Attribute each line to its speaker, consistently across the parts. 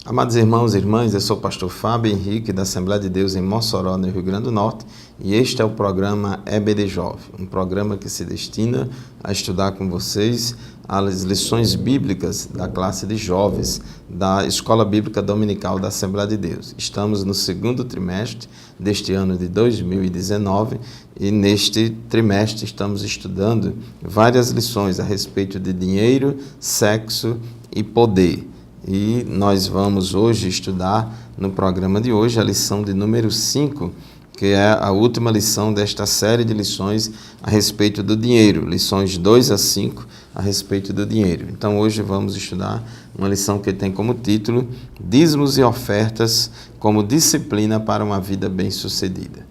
Speaker 1: Amados irmãos e irmãs, eu sou o pastor Fábio Henrique, da Assembleia de Deus em Mossoró, no Rio Grande do Norte, e este é o programa EBD Jovem, um programa que se destina a estudar com vocês as lições bíblicas da classe de jovens da Escola Bíblica Dominical da Assembleia de Deus. Estamos no segundo trimestre deste ano de 2019 e neste trimestre estamos estudando várias lições a respeito de dinheiro, sexo e poder. E nós vamos hoje estudar, no programa de hoje, a lição de número 5, que é a última lição desta série de lições a respeito do dinheiro, lições 2 a 5 a respeito do dinheiro. Então hoje vamos estudar uma lição que tem como título Dízimos e Ofertas como Disciplina para uma Vida Bem-Sucedida.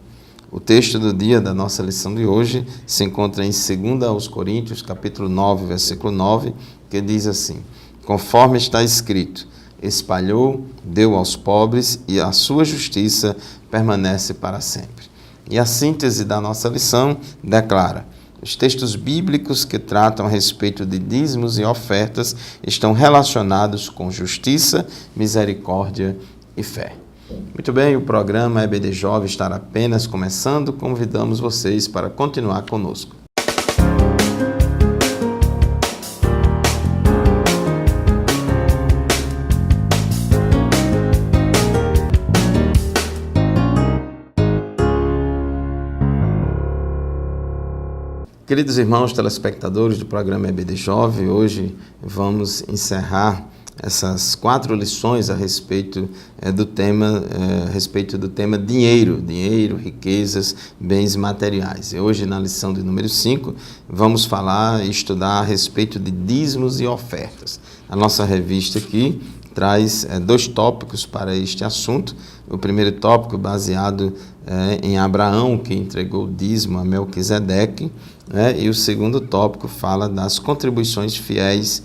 Speaker 1: O texto do dia da nossa lição de hoje se encontra em 2 Coríntios, capítulo 9, versículo 9, que diz assim: conforme está escrito, espalhou, deu aos pobres e a sua justiça permanece para sempre. E a síntese da nossa lição declara: os textos bíblicos que tratam a respeito de dízimos e ofertas estão relacionados com justiça, misericórdia e fé. Muito bem, o programa EBD Jovem está apenas começando, convidamos vocês para continuar conosco. Queridos irmãos telespectadores do programa EBD Jovem, hoje vamos encerrar essas 4 lições a respeito do tema dinheiro, riquezas, bens materiais. E hoje, na lição de número 5, vamos falar e estudar a respeito de dízimos e ofertas. A nossa revista aqui traz 2 tópicos para este assunto. O primeiro tópico baseado em Abraão, que entregou o dízimo a Melquisedeque, e o segundo tópico fala das contribuições fiéis.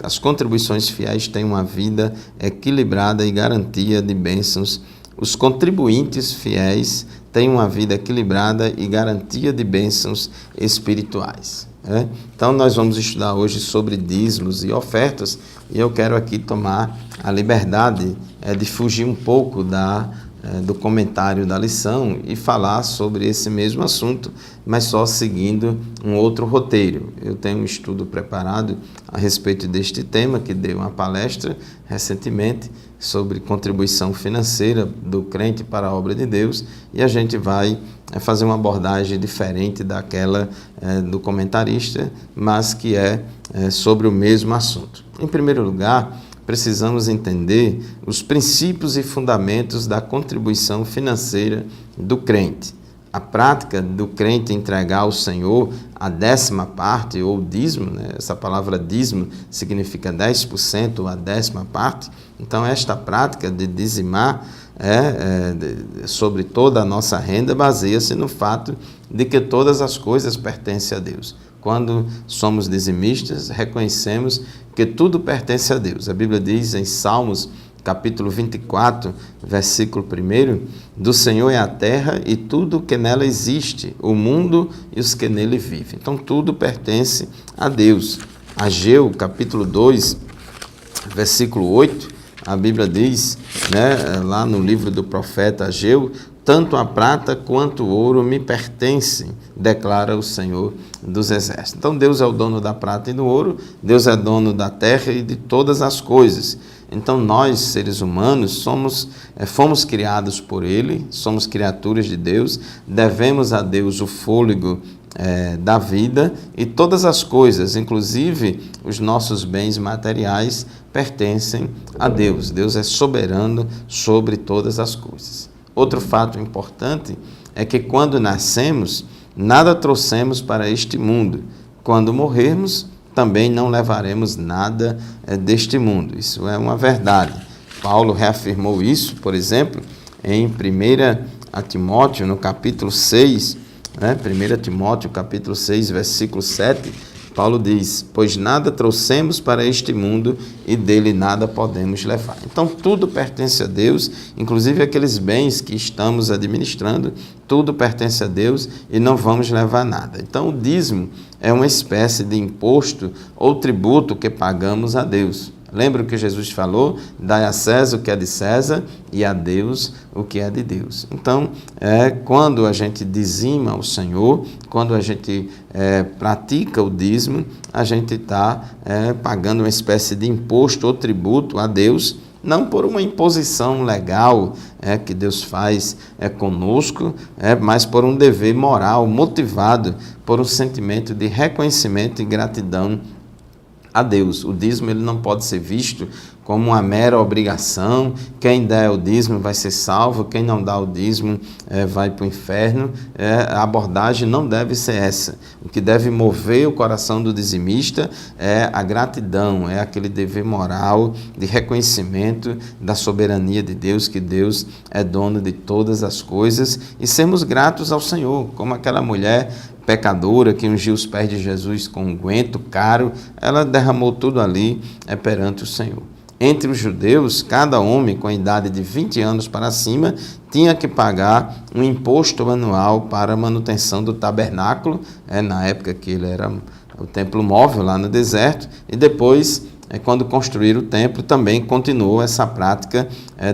Speaker 1: As contribuições fiéis têm uma vida equilibrada e garantia de bênçãos. Os contribuintes fiéis têm uma vida equilibrada e garantia de bênçãos espirituais. Então, nós vamos estudar hoje sobre dízimos e ofertas, e eu quero aqui tomar a liberdade de fugir um pouco do comentário da lição e falar sobre esse mesmo assunto, mas só seguindo um outro roteiro. Eu tenho um estudo preparado a respeito deste tema, que dei uma palestra recentemente sobre contribuição financeira do crente para a obra de Deus, e a gente vai fazer uma abordagem diferente daquela do comentarista, mas que é sobre o mesmo assunto. Em primeiro lugar, precisamos entender os princípios e fundamentos da contribuição financeira do crente. A prática do crente entregar ao Senhor a 10ª parte ou dízimo, essa palavra dízimo significa 10% ou a 10ª parte. Então, esta prática de dizimar sobre toda a nossa renda baseia-se no fato de que todas as coisas pertencem a Deus. Quando somos dizimistas, reconhecemos que tudo pertence a Deus. A Bíblia diz em Salmos, capítulo 24, versículo 1, do Senhor é a terra e tudo que nela existe, o mundo e os que nele vivem. Então, tudo pertence a Deus. Ageu, capítulo 2, versículo 8, a Bíblia diz, lá no livro do profeta Ageu, tanto a prata quanto o ouro me pertencem, declara o Senhor dos Exércitos. Então, Deus é o dono da prata e do ouro, Deus é dono da terra e de todas as coisas. Então, nós, seres humanos, fomos criados por Ele, somos criaturas de Deus, devemos a Deus o fôlego da vida, e todas as coisas, inclusive os nossos bens materiais, pertencem a Deus. Deus é soberano sobre todas as coisas. Outro fato importante é que quando nascemos, nada trouxemos para este mundo. Quando morrermos, também não levaremos nada deste mundo. Isso é uma verdade. Paulo reafirmou isso, por exemplo, em 1 Timóteo, no capítulo 6, 1 Timóteo, capítulo 6, versículo 7, Paulo diz: pois nada trouxemos para este mundo e dele nada podemos levar. Então, tudo pertence a Deus, inclusive aqueles bens que estamos administrando, tudo pertence a Deus e não vamos levar nada. Então, o dízimo é uma espécie de imposto ou tributo que pagamos a Deus. Lembra o que Jesus falou? Dai a César o que é de César e a Deus o que é de Deus. Então, quando a gente dizima ao Senhor, quando a gente pratica o dízimo, a gente está pagando uma espécie de imposto ou tributo a Deus, não por uma imposição legal que Deus faz conosco, mas por um dever moral motivado por um sentimento de reconhecimento e gratidão a Deus. O dízimo ele não pode ser visto como uma mera obrigação. Quem der o dízimo vai ser salvo, quem não dá o dízimo vai para o inferno. A abordagem não deve ser essa. O que deve mover o coração do dizimista é a gratidão, é aquele dever moral de reconhecimento da soberania de Deus, que Deus é dono de todas as coisas, e sermos gratos ao Senhor, como aquela mulher pecadora que ungiu os pés de Jesus com unguento caro, ela derramou tudo ali perante o Senhor. Entre os judeus, cada homem com a idade de 20 anos para cima tinha que pagar um imposto anual para a manutenção do tabernáculo, na época que ele era o templo móvel lá no deserto, e depois, quando construíram o templo, também continuou essa prática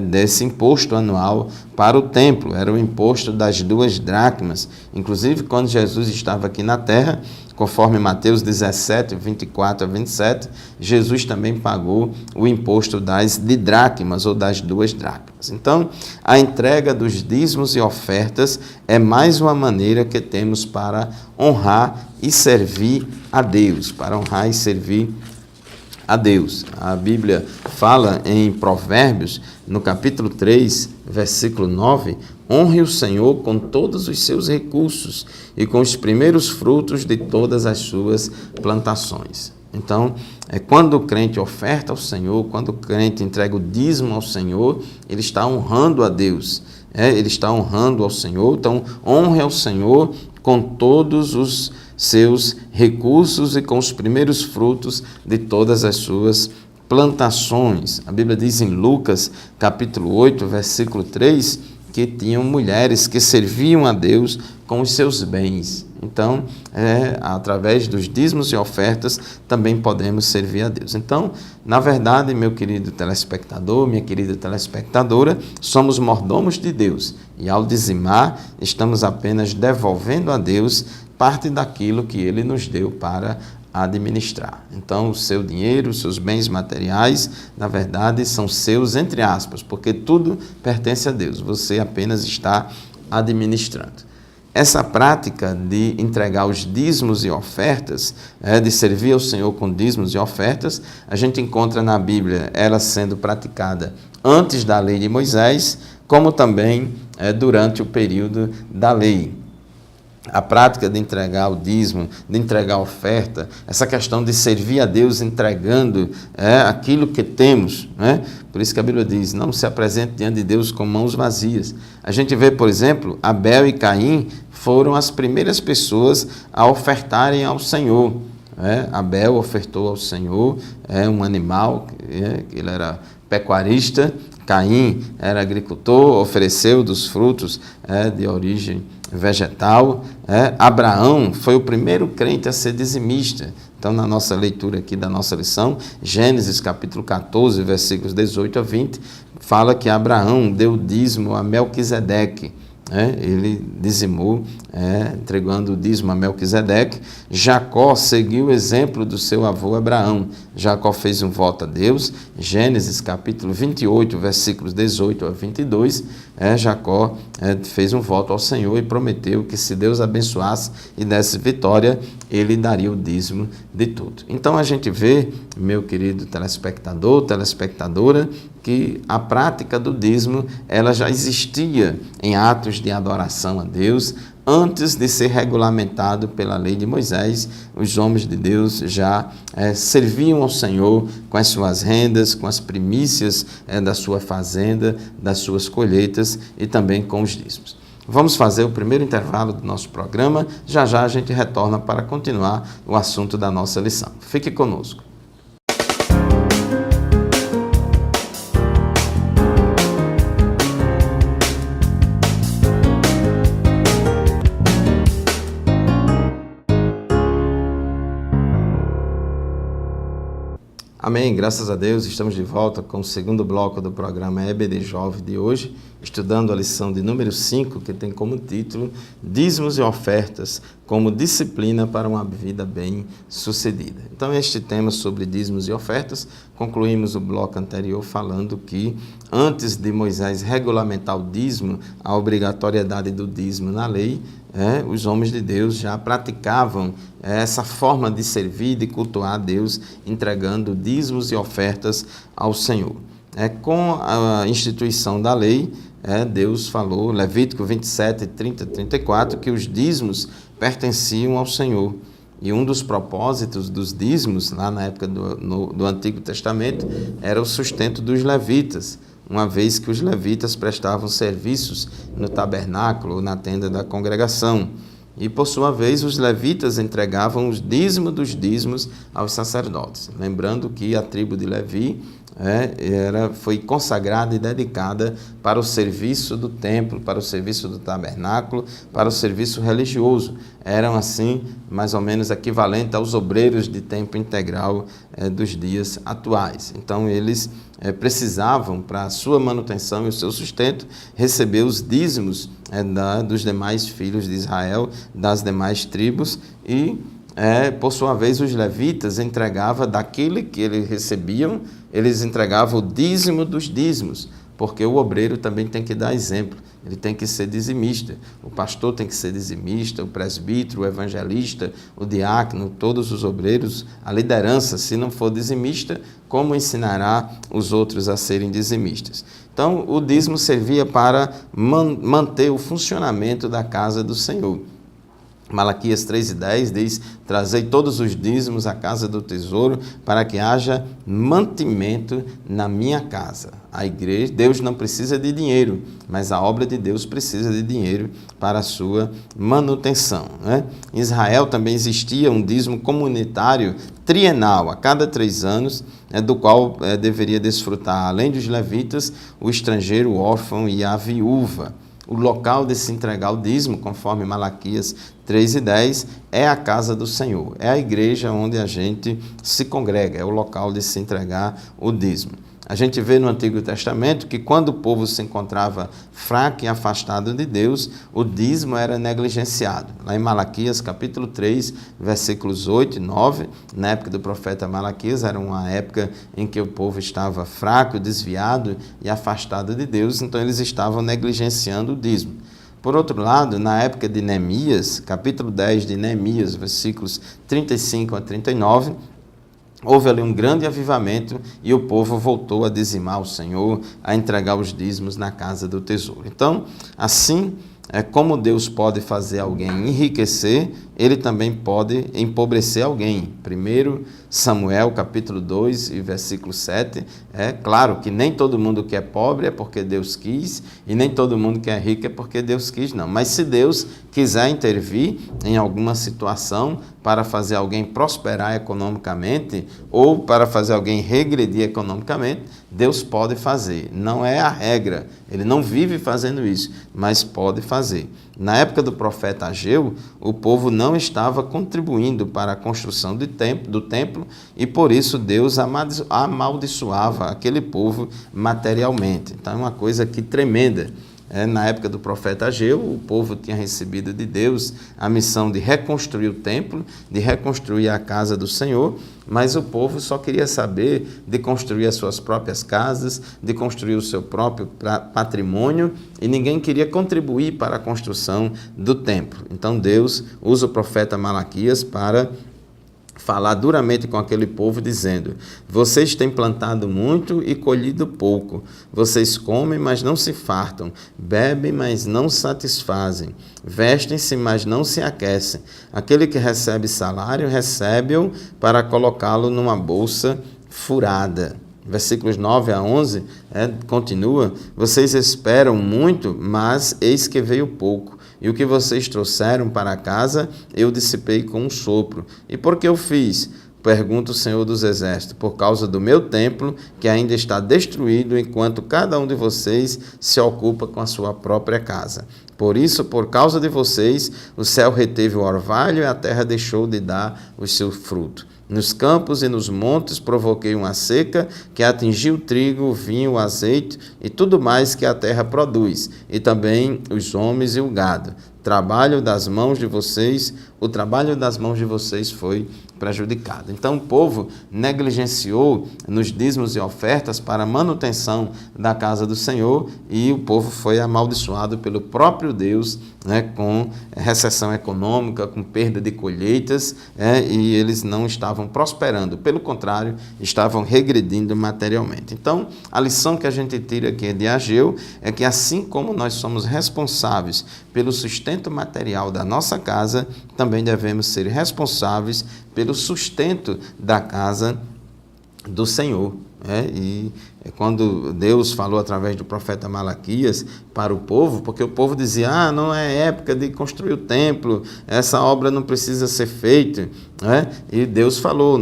Speaker 1: desse imposto anual para o templo. Era o imposto das 2 dracmas. Inclusive, quando Jesus estava aqui na terra, conforme Mateus 17, 24 a 27, Jesus também pagou o imposto das dracmas ou das 2 dracmas. Então, a entrega dos dízimos e ofertas é mais uma maneira que temos para honrar e servir a Deus, para honrar e servir a Deus. A Bíblia fala em Provérbios, no capítulo 3, versículo 9, honre o Senhor com todos os seus recursos e com os primeiros frutos de todas as suas plantações. Então, quando o crente oferta ao Senhor, quando o crente entrega o dízimo ao Senhor, ele está honrando a Deus, ele está honrando ao Senhor. Então, honre ao Senhor com todos os seus recursos e com os primeiros frutos de todas as suas plantações. A Bíblia diz em Lucas, capítulo 8, versículo 3, que tinham mulheres que serviam a Deus com os seus bens. Então, através dos dízimos e ofertas, também podemos servir a Deus. Então, na verdade, meu querido telespectador, minha querida telespectadora, somos mordomos de Deus. E ao dizimar, estamos apenas devolvendo a Deus parte daquilo que Ele nos deu para administrar. Então, o seu dinheiro, os seus bens materiais, na verdade, são seus, entre aspas, porque tudo pertence a Deus. Você apenas está administrando. Essa prática de entregar os dízimos e ofertas, de servir ao Senhor com dízimos e ofertas, a gente encontra na Bíblia ela sendo praticada antes da lei de Moisés, como também durante o período da lei. A prática de entregar o dízimo, de entregar a oferta, essa questão de servir a Deus entregando aquilo que temos, né? Por isso que a Bíblia diz, não se apresente diante de Deus com mãos vazias. A gente vê, por exemplo, Abel e Caim foram as primeiras pessoas a ofertarem ao Senhor. Abel ofertou ao Senhor um animal, ele era pecuarista. Caim era agricultor, ofereceu dos frutos de origem vegetal. Abraão foi o primeiro crente a ser dizimista. Então, na nossa leitura aqui da nossa lição, Gênesis capítulo 14, versículos 18 a 20, fala que Abraão deu dízimo a Melquisedeque. Ele dizimou, entregando o dízimo a Melquisedeque. Jacó seguiu o exemplo do seu avô Abraão. Jacó fez um voto a Deus. Gênesis capítulo 28, versículos 18 a 22, Jacó fez um voto ao Senhor e prometeu que se Deus abençoasse e desse vitória, ele daria o dízimo de tudo. Então a gente vê, meu querido telespectador, telespectadora, que a prática do dízimo ela já existia em atos de adoração a Deus. Antes de ser regulamentado pela lei de Moisés, os homens de Deus já serviam ao Senhor com as suas rendas, com as primícias da sua fazenda, das suas colheitas e também com os dízimos. Vamos fazer o primeiro intervalo do nosso programa. Já já a gente retorna para continuar o assunto da nossa lição. Fique conosco. A Amém, graças a Deus, estamos de volta com o segundo bloco do programa EBD Jovem de hoje, estudando a lição de número 5, que tem como título Dízimos e Ofertas como disciplina para uma vida bem-sucedida. Então, este tema sobre dízimos e ofertas, concluímos o bloco anterior falando que antes de Moisés regulamentar o dízimo, a obrigatoriedade do dízimo na lei, os homens de Deus já praticavam essa forma de servir, de cultuar a Deus, entregando dízimos e ofertas ao Senhor. Com a instituição da lei, Deus falou, Levítico 27, 30, 34, que os dízimos pertenciam ao Senhor. E um dos propósitos dos dízimos, lá na época do Antigo Testamento, era o sustento dos levitas, uma vez que os levitas prestavam serviços no tabernáculo ou na tenda da congregação. E, por sua vez, os levitas entregavam os dízimos dos dízimos aos sacerdotes. Lembrando que a tribo de Levi foi consagrada e dedicada para o serviço do templo, para o serviço do tabernáculo, para o serviço religioso. Eram, assim, mais ou menos equivalentes aos obreiros de tempo integral dos dias atuais. Então, eles precisavam, para a sua manutenção e o seu sustento, receber os dízimos dos demais filhos de Israel, das demais tribos, e, por sua vez, os levitas entregavam daquele que eles recebiam, eles entregavam o dízimo dos dízimos, porque o obreiro também tem que dar exemplo, ele tem que ser dizimista, o pastor tem que ser dizimista, o presbítero, o evangelista, o diácono, todos os obreiros, a liderança, se não for dizimista, como ensinará os outros a serem dizimistas? Então, o dízimo servia para manter o funcionamento da casa do Senhor. Malaquias 3:10 diz, trazei todos os dízimos à casa do tesouro para que haja mantimento na minha casa. A igreja, Deus não precisa de dinheiro, mas a obra de Deus precisa de dinheiro para a sua manutenção. Em Israel também existia um dízimo comunitário trienal, a cada 3 anos, do qual deveria desfrutar, além dos levitas, o estrangeiro, o órfão e a viúva. O local de se entregar o dízimo, conforme Malaquias 3:10, é a casa do Senhor. É a igreja onde a gente se congrega, é o local de se entregar o dízimo. A gente vê no Antigo Testamento que quando o povo se encontrava fraco e afastado de Deus, o dízimo era negligenciado. Lá em Malaquias capítulo 3, versículos 8 e 9, na época do profeta Malaquias, era uma época em que o povo estava fraco, desviado e afastado de Deus, então eles estavam negligenciando o dízimo. Por outro lado, na época de Neemias, capítulo 10 de Neemias, versículos 35 a 39, houve ali um grande avivamento e o povo voltou a dizimar o Senhor, a entregar os dízimos na casa do tesouro. Então, assim, como Deus pode fazer alguém enriquecer, ele também pode empobrecer alguém. 1 Samuel, capítulo 2 e versículo 7, é claro que nem todo mundo que é pobre é porque Deus quis, e nem todo mundo que é rico é porque Deus quis, não. Mas se Deus quiser intervir em alguma situação para fazer alguém prosperar economicamente, ou para fazer alguém regredir economicamente, Deus pode fazer. Não é a regra, ele não vive fazendo isso, mas pode fazer. Na época do profeta Ageu, o povo não estava contribuindo para a construção do templo e por isso Deus amaldiçoava aquele povo materialmente. Então é uma coisa aqui tremenda. Na época do profeta Ageu, o povo tinha recebido de Deus a missão de reconstruir o templo, de reconstruir a casa do Senhor, mas o povo só queria saber de construir as suas próprias casas, de construir o seu próprio patrimônio, e ninguém queria contribuir para a construção do templo. Então Deus usa o profeta Malaquias para falar duramente com aquele povo, dizendo: vocês têm plantado muito e colhido pouco. Vocês comem, mas não se fartam. Bebem, mas não satisfazem. Vestem-se, mas não se aquecem. Aquele que recebe salário, recebe-o para colocá-lo numa bolsa furada. Versículos 9 a 11, continua: vocês esperam muito, mas eis que veio pouco. E o que vocês trouxeram para casa, eu dissipei com um sopro. E por que eu fiz? Pergunta o Senhor dos Exércitos: por causa do meu templo, que ainda está destruído, enquanto cada um de vocês se ocupa com a sua própria casa. Por isso, por causa de vocês, o céu reteve o orvalho e a terra deixou de dar o seu fruto. Nos campos e nos montes provoquei uma seca que atingiu o trigo, o vinho, o azeite e tudo mais que a terra produz, e também os homens e o gado. O trabalho das mãos de vocês foi prejudicado. Então o povo negligenciou nos dízimos e ofertas para a manutenção da casa do Senhor, e o povo foi amaldiçoado pelo próprio Deus, com recessão econômica, com perda de colheitas, e eles não estavam prosperando, pelo contrário, estavam regredindo materialmente. Então, a lição que a gente tira aqui de Ageu é que, assim como nós somos responsáveis pelo sustento material da nossa casa, também devemos ser responsáveis pelo sustento da casa do Senhor. E quando Deus falou através do profeta Malaquias para o povo, porque o povo dizia, não é época de construir o templo, essa obra não precisa ser feita, e Deus falou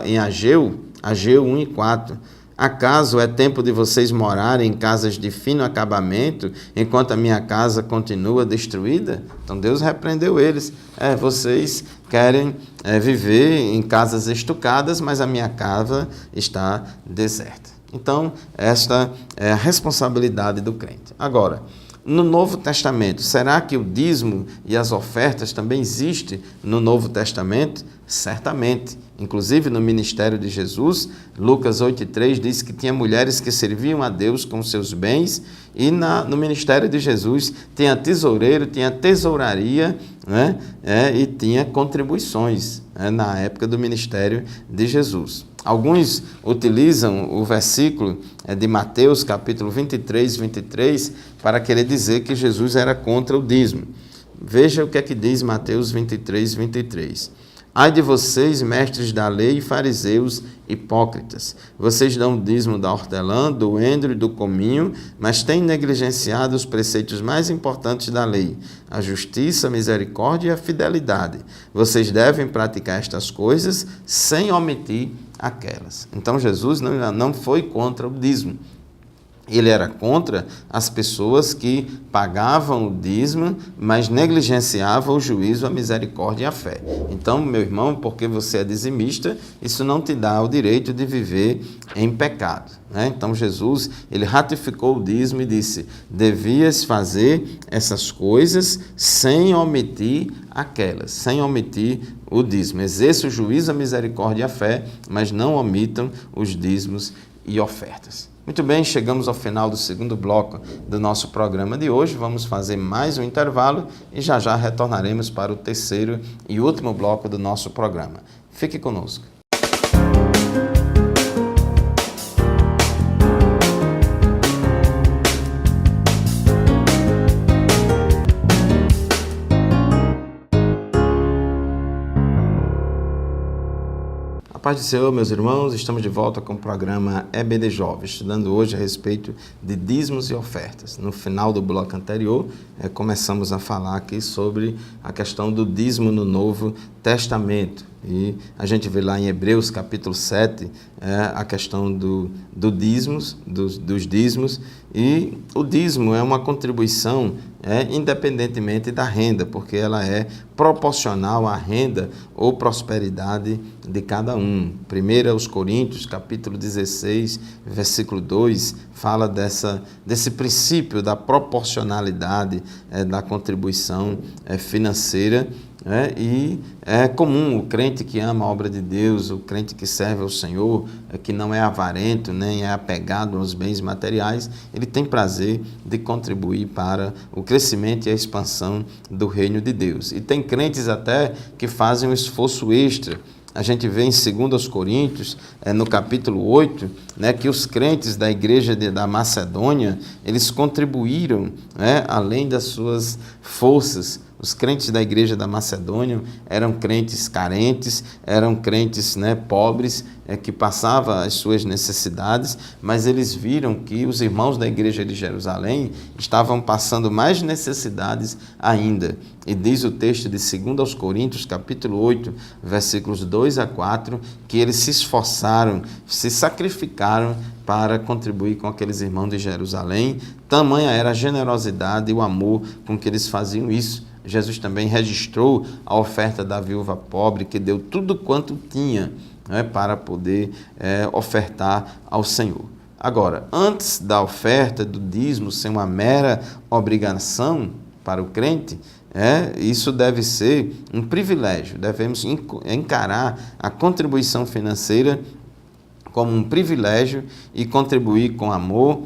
Speaker 1: em Ageu 1:4, acaso é tempo de vocês morarem em casas de fino acabamento, enquanto a minha casa continua destruída? Então Deus repreendeu eles. Vocês querem viver em casas estucadas, mas a minha casa está deserta. Então, esta é a responsabilidade do crente. Agora, no Novo Testamento, será que o dízimo e as ofertas também existem no Novo Testamento? Certamente. Inclusive, no ministério de Jesus, Lucas 8:3 diz que tinha mulheres que serviam a Deus com seus bens, e no ministério de Jesus tinha tesoureiro, tinha tesouraria, e tinha contribuições, na época do ministério de Jesus. Alguns utilizam o versículo de Mateus, capítulo 23, para querer dizer que Jesus era contra o dízimo. Veja o que é que diz Mateus 23. Ai de vocês, mestres da lei e fariseus hipócritas, vocês dão o dízimo da hortelã, do endro e do cominho, mas têm negligenciado os preceitos mais importantes da lei, a justiça, a misericórdia e a fidelidade. Vocês devem praticar estas coisas sem omitir aquelas. Então Jesus não foi contra o dízimo. Ele era contra as pessoas que pagavam o dízimo, mas negligenciavam o juízo, a misericórdia e a fé. Então, meu irmão, porque você é dizimista, isso não te dá o direito de viver em pecado. Então, Jesus, ele ratificou o dízimo e disse, devias fazer essas coisas sem omitir aquelas, sem omitir o dízimo. Exerça o juízo, a misericórdia e a fé, mas não omitam os dízimos e ofertas. Muito bem, chegamos ao final do segundo bloco do nosso programa de hoje. Vamos fazer mais um intervalo e já retornaremos para o terceiro e último bloco do nosso programa. Fique conosco. A paz do Senhor, meus irmãos, estamos de volta com o programa EBD Jovem, estudando hoje a respeito de dízimos e ofertas. No final do bloco anterior, começamos a falar aqui sobre a questão do dízimo no Novo Testamento. E a gente vê lá em Hebreus capítulo 7 a questão dos dízimos, e o dízimo é uma contribuição independentemente da renda, porque ela é proporcional à renda ou prosperidade de cada um. 1 Coríntios capítulo 16, versículo 2, fala desse princípio da proporcionalidade da contribuição financeira. E é comum o crente que ama a obra de Deus, o crente que serve ao Senhor, que não é avarento, nem é apegado aos bens materiais, ele tem prazer de contribuir para o crescimento e a expansão do reino de Deus. E tem crentes até que fazem um esforço extra. A gente vê em 2 Coríntios, no capítulo 8, que os crentes da igreja da Macedônia, eles contribuíram, além das suas forças. Os crentes da igreja da Macedônia eram crentes carentes, eram crentes pobres, que passavam as suas necessidades, mas eles viram que os irmãos da igreja de Jerusalém estavam passando mais necessidades ainda. E diz o texto de 2 Coríntios, capítulo 8, versículos 2-4, que eles se esforçaram, se sacrificaram para contribuir com aqueles irmãos de Jerusalém. Tamanha era a generosidade e o amor com que eles faziam isso. Jesus também registrou a oferta da viúva pobre, que deu tudo quanto tinha, né, para poder ofertar ao Senhor. Agora, antes da oferta, do dízimo ser uma mera obrigação para o crente, isso deve ser um privilégio. Devemos encarar a contribuição financeira como um privilégio e contribuir com amor,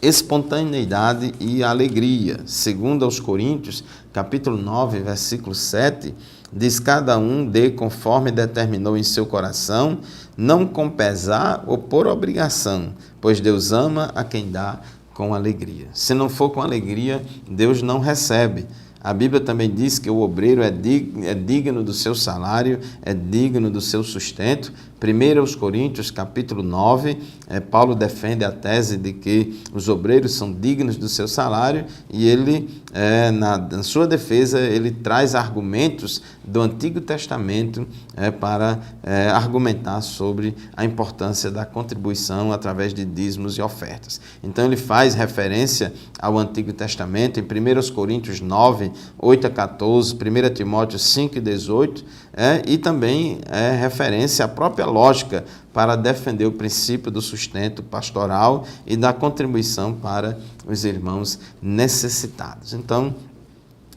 Speaker 1: espontaneidade e alegria. Segundo aos Coríntios, capítulo 9, versículo 7, diz: cada um dê conforme determinou em seu coração, não com pesar ou por obrigação, pois Deus ama a quem dá com alegria. Se não for com alegria, Deus não recebe. A Bíblia também diz que o obreiro é digno do seu salário, é digno do seu sustento. 1 Coríntios, capítulo 9, Paulo defende a tese de que os obreiros são dignos do seu salário e ele, na sua defesa, ele traz argumentos do Antigo Testamento para argumentar sobre a importância da contribuição através de dízimos e ofertas. Então ele faz referência ao Antigo Testamento em 1 Coríntios 9, 8 a 14, 1 Timóteo 5 e 18, e também referência à própria lógica para defender o princípio do sustento pastoral e da contribuição para os irmãos necessitados. Então,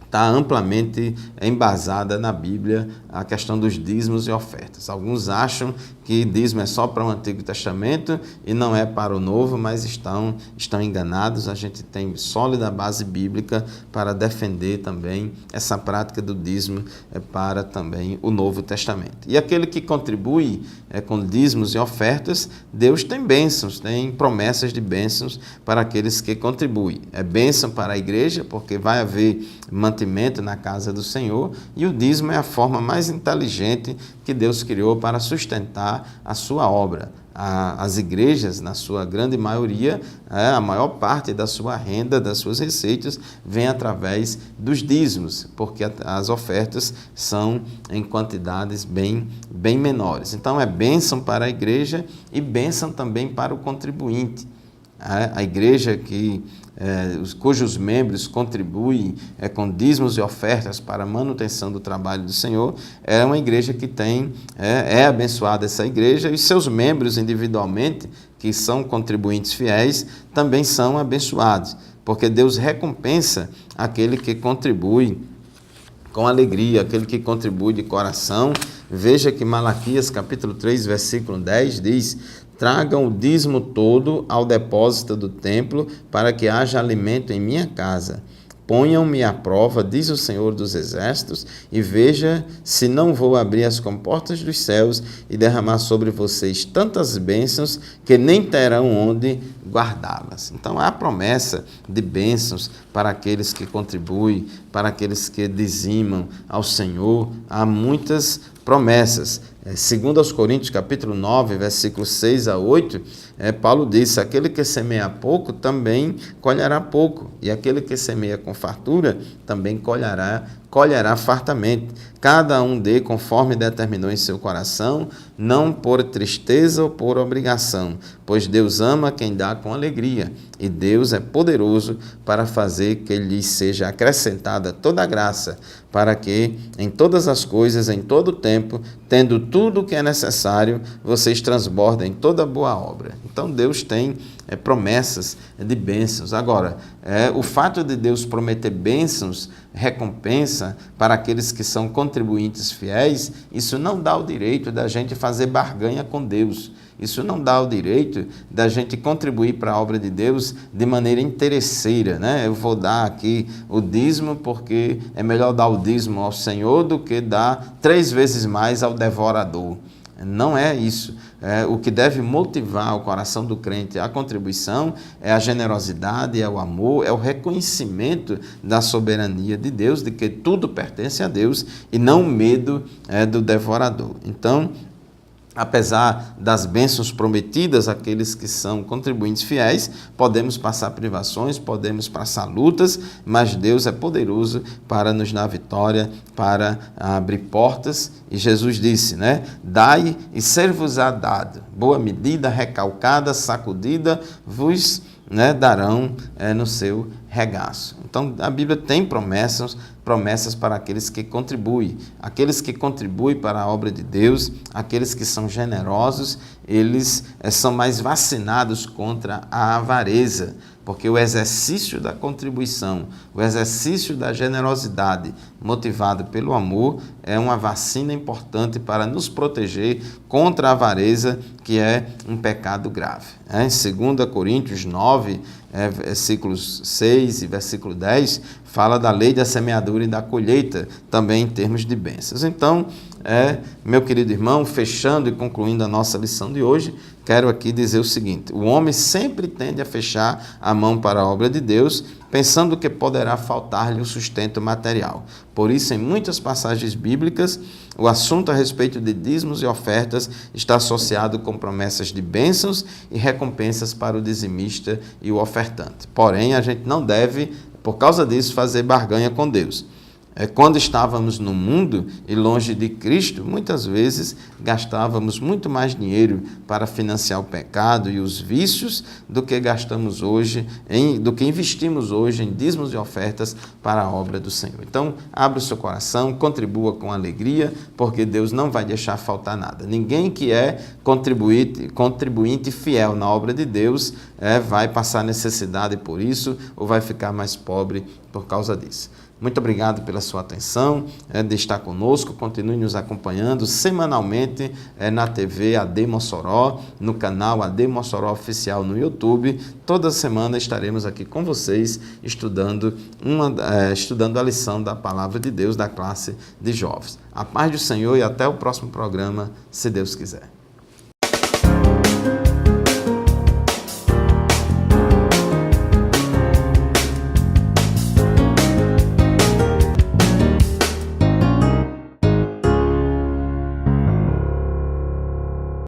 Speaker 1: está amplamente embasada na Bíblia a questão dos dízimos e ofertas. Alguns acham que dízimo é só para o Antigo Testamento e não é para o Novo, mas estão enganados. A gente tem sólida base bíblica para defender também essa prática do dízimo para também o Novo Testamento. E aquele que contribui com dízimos e ofertas, Deus tem bênçãos, tem promessas de bênçãos para aqueles que contribuem. É bênção para a igreja, porque vai haver mantimento na casa do Senhor, e o dízimo é a forma mais inteligente que Deus criou para sustentar a sua obra. As igrejas, na sua grande maioria, a maior parte da sua renda, das suas receitas, vem através dos dízimos, porque as ofertas são em quantidades bem menores. Então, é bênção para a igreja e bênção também para o contribuinte. A igreja cujos membros contribuem com dízimos e ofertas para a manutenção do trabalho do Senhor, é uma igreja que é abençoada essa igreja, e seus membros individualmente, que são contribuintes fiéis, também são abençoados, porque Deus recompensa aquele que contribui com alegria, aquele que contribui de coração. Veja que Malaquias capítulo 3, versículo 10 diz: tragam o dízimo todo ao depósito do templo, para que haja alimento em minha casa. Ponham-me à prova, diz o Senhor dos Exércitos, e veja se não vou abrir as comportas dos céus e derramar sobre vocês tantas bênçãos que nem terão onde guardá-las. Então, há promessa de bênçãos para aqueles que contribuem, para aqueles que dizimam ao Senhor. Há muitas promessas. Segundo aos Coríntios, capítulo 9, versículos 6 a 8, Paulo disse: aquele que semeia pouco também colherá pouco, e aquele que semeia com fartura também colherá fartamente. Cada um dê conforme determinou em seu coração, não por tristeza ou por obrigação, pois Deus ama quem dá com alegria, e Deus é poderoso para fazer que lhe seja acrescentada toda a graça, para que em todas as coisas, em todo o tempo, tendo tudo o que é necessário, vocês transbordem toda boa obra. Então Deus tem promessas de bênçãos. Agora, o fato de Deus prometer bênçãos, recompensa para aqueles que são contribuintes fiéis, isso não dá o direito da gente fazer barganha com Deus. Isso não dá o direito da gente contribuir para a obra de Deus de maneira interesseira, né? Eu vou dar aqui o dízimo porque é melhor dar o dízimo ao Senhor do que dar 3 vezes mais ao devorador. Não é isso. O que deve motivar o coração do crente à contribuição é a generosidade, é o amor, é o reconhecimento da soberania de Deus, de que tudo pertence a Deus, e não o medo do devorador. Então, apesar das bênçãos prometidas àqueles que são contribuintes fiéis, podemos passar privações, podemos passar lutas, mas Deus é poderoso para nos dar vitória, para abrir portas. E Jesus disse, né? Dai e ser-vos-á dado. Boa medida, recalcada, sacudida, vos darão no seu regaço. Então, a Bíblia tem promessas promessas para aqueles que contribuem. Aqueles que contribuem para a obra de Deus, aqueles que são generosos, eles são mais vacinados contra a avareza, porque o exercício da contribuição, o exercício da generosidade motivado pelo amor é uma vacina importante para nos proteger contra a avareza, que é um pecado grave. Em 2 Coríntios 9, versículos 6 e versículo 10, fala da lei da semeadura e da colheita, também em termos de bênçãos. Então, meu querido irmão, fechando e concluindo a nossa lição de hoje, quero aqui dizer o seguinte: o homem sempre tende a fechar a mão para a obra de Deus, pensando que poderá faltar-lhe o sustento material. Por isso, em muitas passagens bíblicas, o assunto a respeito de dízimos e ofertas está associado com promessas de bênçãos e recompensas para o dizimista e o ofertante. Porém, a gente não deve, por causa disso, fazer barganha com Deus. Quando estávamos no mundo e longe de Cristo, muitas vezes gastávamos muito mais dinheiro para financiar o pecado e os vícios do que gastamos hoje, do que investimos hoje em dízimos e ofertas para a obra do Senhor. Então, abra o seu coração, contribua com alegria, porque Deus não vai deixar faltar nada. Ninguém que é contribuinte fiel na obra de Deus vai passar necessidade por isso ou vai ficar mais pobre por causa disso. Muito obrigado pela sua atenção, de estar conosco. Continue nos acompanhando semanalmente na TV AD Mossoró, no canal AD Mossoró Oficial no YouTube. Toda semana estaremos aqui com vocês estudando a lição da Palavra de Deus da classe de jovens. A paz do Senhor e até o próximo programa, se Deus quiser.